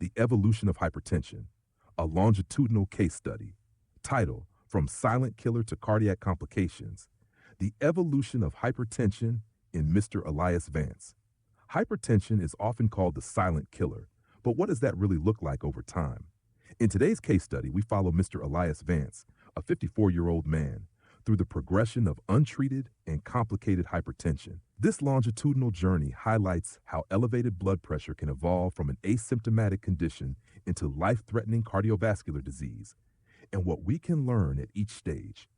The Evolution of Hypertension, a longitudinal case study. Title, From Silent Killer to Cardiac Complications, The Evolution of Hypertension in Mr. Elias Vance. Hypertension is often called the silent killer, but what does that really look like over time? In today's case study, we follow Mr. Elias Vance, a 54-year-old man, through the progression of untreated and complicated hypertension. This longitudinal journey highlights how elevated blood pressure can evolve from an asymptomatic condition into life-threatening cardiovascular disease, and what we can learn at each stage.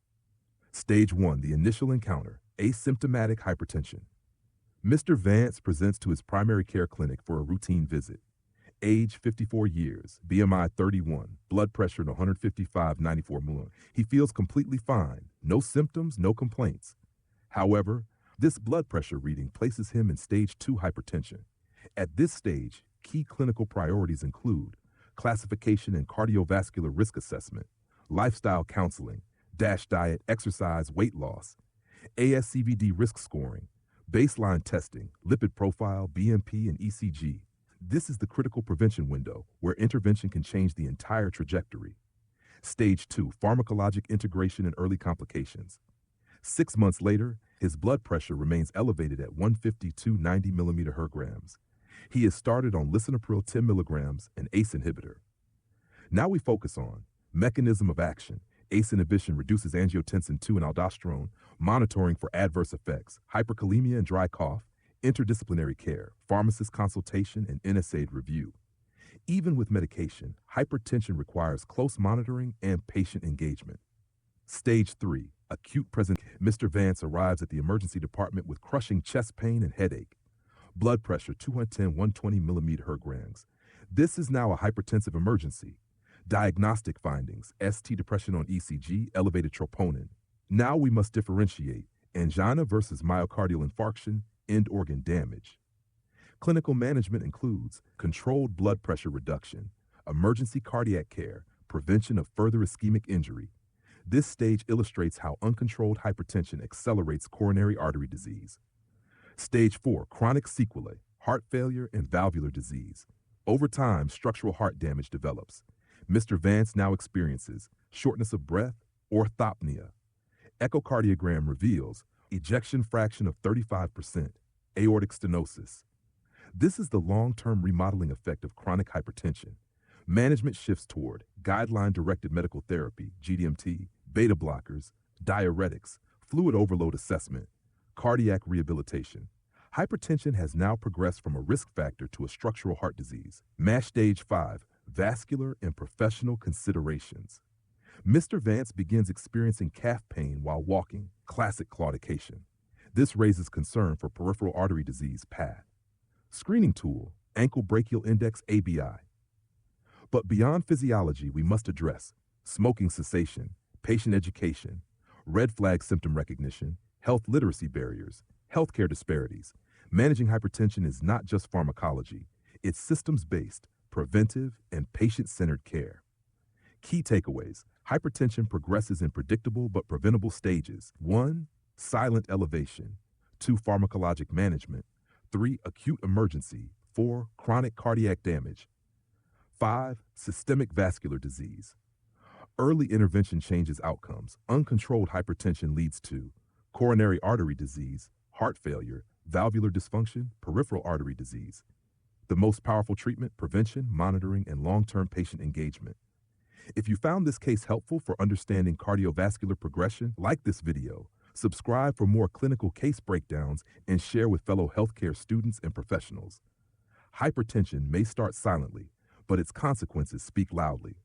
Stage 1, the initial encounter, asymptomatic hypertension. Mr. Vance presents to his primary care clinic for a routine visit. Age 54 years, BMI 31, blood pressure at 155/94 mm. He feels completely fine, no symptoms, no complaints. However, this blood pressure reading places him in stage 2 hypertension. At this stage, key clinical priorities include classification and cardiovascular risk assessment, lifestyle counseling, DASH diet, exercise, weight loss, ASCVD risk scoring, baseline testing, lipid profile, BNP, and ECG. This is the critical prevention window where intervention can change the entire trajectory. Stage 2, pharmacologic integration and early complications. 6 months later, his blood pressure remains elevated at 152/90 mm/Hg. He is started on lisinopril 10 mg, an ACE inhibitor. Now we focus on mechanism of action. ACE inhibition reduces angiotensin II and aldosterone, monitoring for adverse effects, hyperkalemia and dry cough, interdisciplinary care, pharmacist consultation, and NSAID review. Even with medication, hypertension requires close monitoring and patient engagement. Stage 3, acute present. Mr. Vance arrives at the emergency department with crushing chest pain and headache. Blood pressure 210/120 mm/Hg. This is now a hypertensive emergency. Diagnostic findings, ST depression on ECG, elevated troponin. Now we must differentiate angina versus myocardial infarction, end organ damage. Clinical management includes controlled blood pressure reduction, emergency cardiac care, prevention of further ischemic injury. This stage illustrates how uncontrolled hypertension accelerates coronary artery disease. Stage 4, chronic sequelae, heart failure and valvular disease. Over time, structural heart damage develops. Mr. Vance now experiences shortness of breath, orthopnea. Echocardiogram reveals ejection fraction of 35%, aortic stenosis. This is the long-term remodeling effect of chronic hypertension. Management shifts toward guideline-directed medical therapy, GDMT, beta blockers, diuretics, fluid overload assessment, cardiac rehabilitation. Hypertension has now progressed from a risk factor to a structural heart disease. MASH stage 5, vascular and professional considerations. Mr. Vance begins experiencing calf pain while walking, classic claudication. This raises concern for peripheral artery disease, PAD. Screening tool, ankle brachial index, ABI. But beyond physiology, we must address smoking cessation, patient education, red flag symptom recognition, health literacy barriers, healthcare disparities. Managing hypertension is not just pharmacology, it's systems-based, preventive, and patient-centered care. Key takeaways: hypertension progresses in predictable but preventable stages. 1. Silent elevation. 2. Pharmacologic management. 3. Acute emergency. 4. Chronic cardiac damage. 5. Systemic vascular disease. Early intervention changes outcomes. Uncontrolled hypertension leads to coronary artery disease, heart failure, valvular dysfunction, peripheral artery disease. The most powerful treatment: prevention, monitoring, and long-term patient engagement. If you found this case helpful for understanding cardiovascular progression, like this video, subscribe for more clinical case breakdowns, and share with fellow healthcare students and professionals. Hypertension may start silently, but its consequences speak loudly.